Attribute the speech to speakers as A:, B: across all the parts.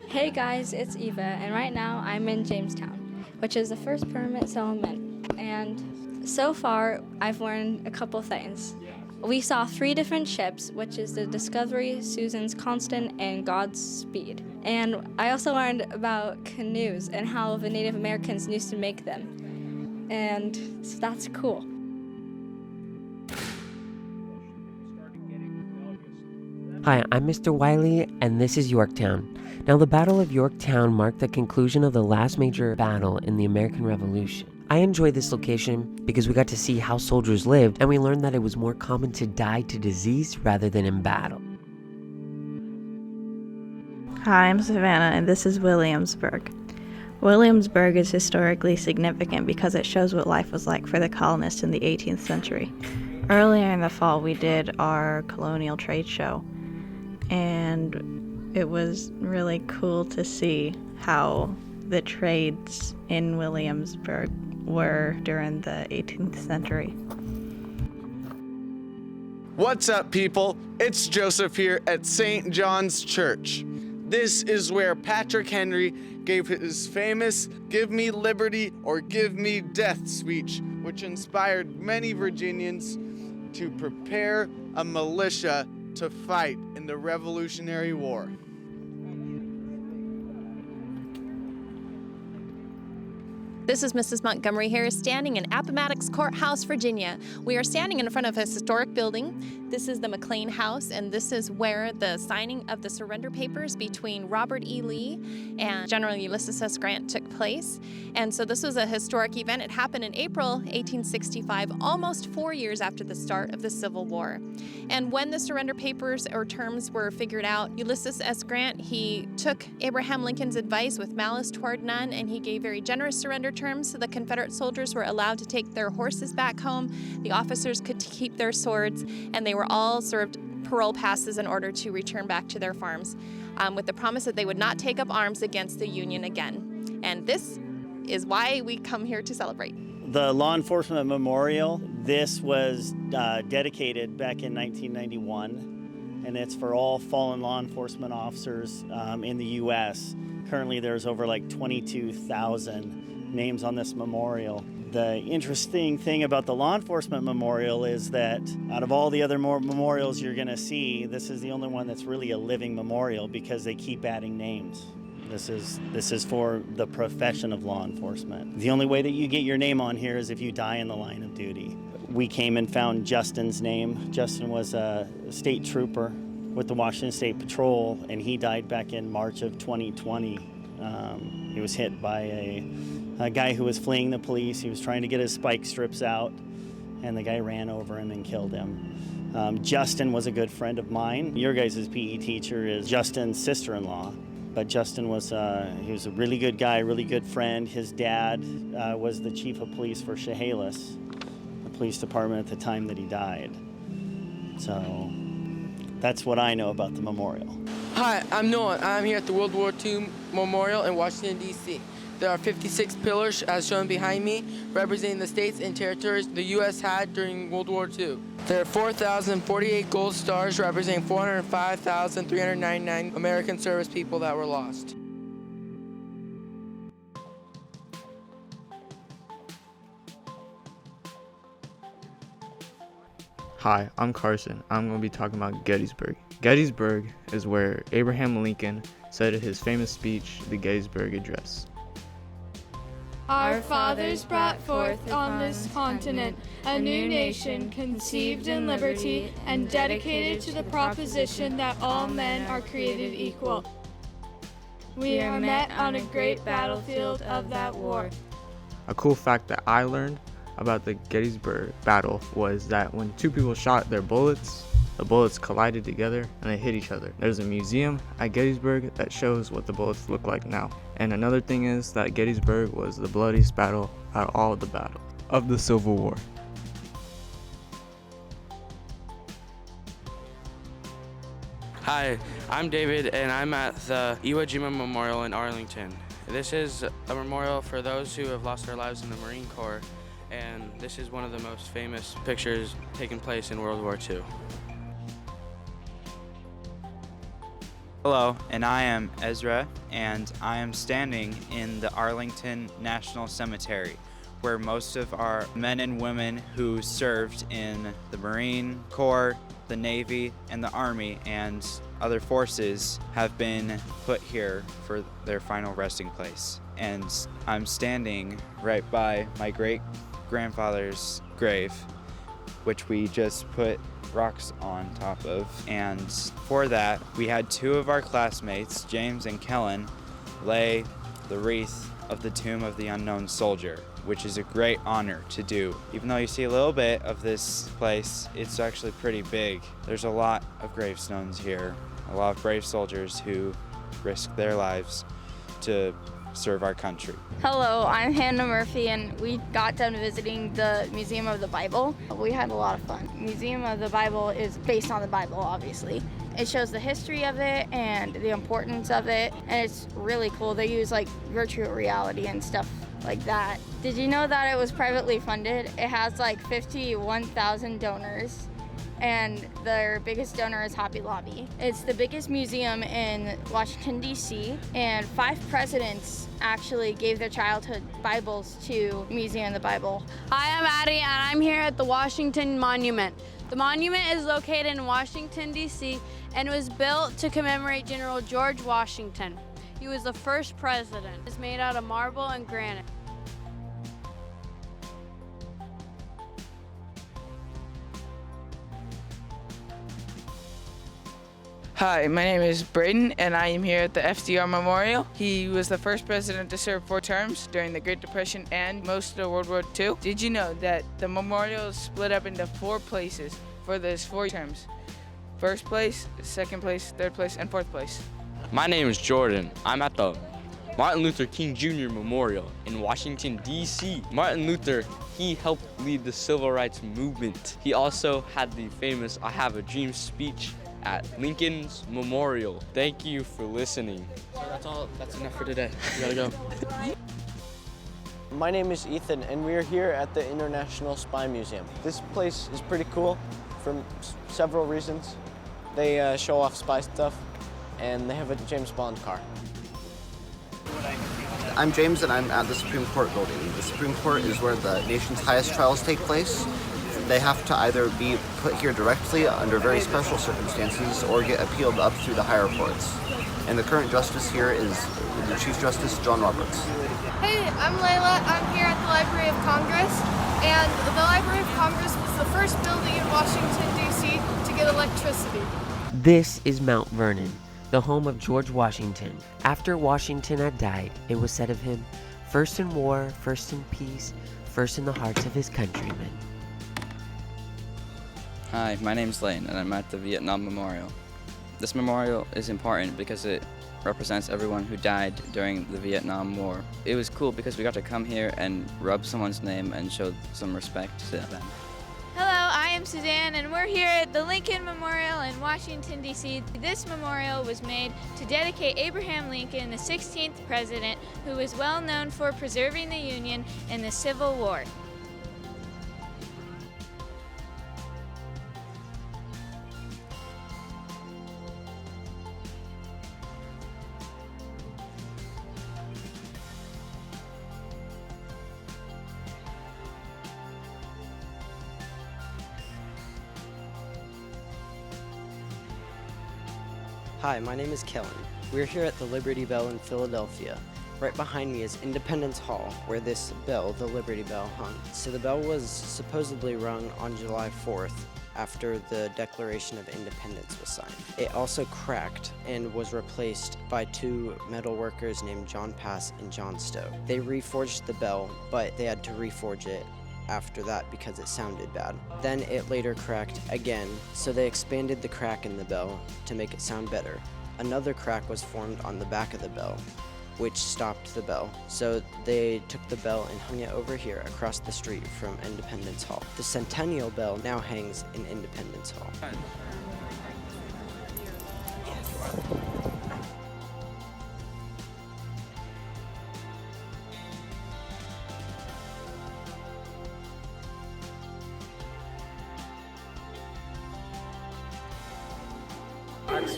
A: Hey guys, it's Eva, and right now I'm in Jamestown, which is the first permanent settlement. And so far, I've learned a couple things. We saw 3 different ships, which is the Discovery, Susan's Constant, and Godspeed. And I also learned about canoes and how the Native Americans used to make them. And so that's cool.
B: Hi, I'm Mr. Wiley, and this is Yorktown. Now, the Battle of Yorktown marked the conclusion of the last major battle in the American Revolution. I enjoy this location because we got to see how soldiers lived, and we learned that it was more common to die to disease rather than in battle.
C: Hi, I'm Savannah, and this is Williamsburg. Williamsburg is historically significant because it shows what life was like for the colonists in the 18th century. Earlier in the fall, we did our colonial trade show, and it was really cool to see how the trades in Williamsburg were during the 18th century.
D: What's up, people? It's Joseph here at St. John's Church. This is where Patrick Henry gave his famous "Give me liberty or give me death" speech, which inspired many Virginians to prepare a militia to fight in the Revolutionary War.
E: This is Mrs. Montgomery Harris standing in Appomattox Courthouse, Virginia. We are standing in front of a historic building. This is the McLean House, and this is where the signing of the surrender papers between Robert E. Lee and General Ulysses S. Grant took place. And so this was a historic event. It happened in April 1865, almost 4 years after the start of the Civil War. And when the surrender papers or terms were figured out, Ulysses S. Grant, he took Abraham Lincoln's advice with malice toward none, and he gave very generous surrender terms, so the Confederate soldiers were allowed to take their horses back home, the officers could keep their swords, and they were all served parole passes in order to return back to their farms, with the promise that they would not take up arms against the Union again. And this is why we come here to celebrate.
F: The Law Enforcement Memorial, this was dedicated back in 1991, and it's for all fallen law enforcement officers in the U.S. Currently, there's over like 22,000 names on this memorial. The interesting thing about the Law Enforcement Memorial is that out of all the other memorials you're going to see, this is the only one that's really a living memorial because they keep adding names. This is for the profession of law enforcement. The only way that you get your name on here is if you die in the line of duty. We came and found Justin's name. Justin was a state trooper with the Washington State Patrol, and he died back in March of 2020. He was hit by a guy who was fleeing the police. He was trying to get his spike strips out, and the guy ran over him and killed him. Justin was a good friend of mine. Your guys' PE teacher is Justin's sister-in-law, but Justin was he was a really good guy, really good friend. His dad was the chief of police for Chehalis, the police department at the time that he died. So that's what I know about the memorial.
G: Hi, I'm Noah. I'm here at the World War II Memorial in Washington, D.C. There are 56 pillars, as shown behind me, representing the states and territories the U.S. had during World War II. There are 4,048 gold stars representing 405,399 American service people that were lost.
H: Hi, I'm Carson. I'm going to be talking about Gettysburg. Gettysburg is where Abraham Lincoln said his famous speech, the Gettysburg Address.
I: Our fathers brought forth on this continent a new nation conceived in liberty and dedicated to the proposition that all men are created equal. We are met on a great battlefield of that war.
H: A cool fact that I learned about the Gettysburg battle was that when 2 people shot their bullets, the bullets collided together and they hit each other. There's a museum at Gettysburg that shows what the bullets look like now. And another thing is that Gettysburg was the bloodiest battle out of all of the battles of the Civil War.
J: Hi, I'm David, and I'm at the Iwo Jima Memorial in Arlington. This is a memorial for those who have lost their lives in the Marine Corps, and this is one of the most famous pictures taking place in World War II.
K: Hello, and I am Ezra, and I am standing in the Arlington National Cemetery, where most of our men and women who served in the Marine Corps, the Navy, and the Army, and other forces have been put here for their final resting place. And I'm standing right by my great-grandfather's grave, which we just put rocks on top of. And for that, we had two of our classmates, James and Kellen, lay the wreath of the tomb of the unknown soldier, which is a great honor to do. Even though you see a little bit of this place, it's actually pretty big. There's a lot of gravestones here, a lot of brave soldiers who risked their lives to serve our country.
L: Hello, I'm Hannah Murphy, and we got done visiting the Museum of the Bible. We had a lot of fun. Museum of the Bible is based on the Bible, obviously. It shows the history of it and the importance of it, and it's really cool. They use like virtual reality and stuff like that. Did you know that it was privately funded? It has like 51,000 donors, and their biggest donor is Hobby Lobby. It's the biggest museum in Washington, D.C., and 5 presidents actually gave their childhood Bibles to Museum of the Bible.
M: Hi, I'm Addie, and I'm here at the Washington Monument. The monument is located in Washington, D.C., and was built to commemorate General George Washington. He was the first president. It's made out of marble and granite.
G: Hi, my name is Braden, and I am here at the FDR Memorial. He was the first president to serve 4 terms during the Great Depression and most of World War II. Did you know that the memorial is split up into 4 places for those 4 terms? First place, second place, third place, and fourth place.
J: My name is Jordan. I'm at the Martin Luther King Jr. Memorial in Washington, D.C. Martin Luther, he helped lead the civil rights movement. He also had the famous I Have a Dream speech at Lincoln's Memorial. Thank you for listening. So that's enough for today. We gotta go.
N: My name is Ethan, and we are here at the International Spy Museum. This place is pretty cool for several reasons. They show off spy stuff, and they have a James Bond car.
O: I'm James, and I'm at the Supreme Court building. The Supreme Court is where the nation's highest trials take place. They have to either be put here directly under very special circumstances or get appealed up through the higher courts. And the current justice here is the Chief Justice John Roberts.
I: Hey, I'm Layla. I'm here at the Library of Congress, and the Library of Congress was the first building in Washington, D.C. to get electricity.
B: This is Mount Vernon, the home of George Washington. After Washington had died, it was said of him, first in war, first in peace, first in the hearts of his countrymen.
P: Hi, my name's Lane, and I'm at the Vietnam Memorial. This memorial is important because it represents everyone who died during the Vietnam War. It was cool because we got to come here and rub someone's name and show some respect to them.
I: Hello, I am Suzanne, and we're here at the Lincoln Memorial in Washington, D.C. This memorial was made to dedicate Abraham Lincoln, the 16th president, who was well known for preserving the Union in the Civil War.
Q: Hi, my name is Kellen. We're here at the Liberty Bell in Philadelphia. Right behind me is Independence Hall, where this bell, the Liberty Bell, hung. So the bell was supposedly rung on July 4th after the Declaration of Independence was signed. It also cracked and was replaced by 2 metal workers named John Pass and John Stowe. They reforged the bell, but they had to reforge it after that because it sounded bad. Then it later cracked again, so they expanded the crack in the bell to make it sound better. Another crack was formed on the back of the bell, which stopped the bell. So they took the bell and hung it over here across the street from Independence Hall. The Centennial Bell now hangs in Independence Hall.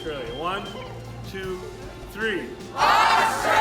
R: Australia. 1, 2, 3.
S: Australia!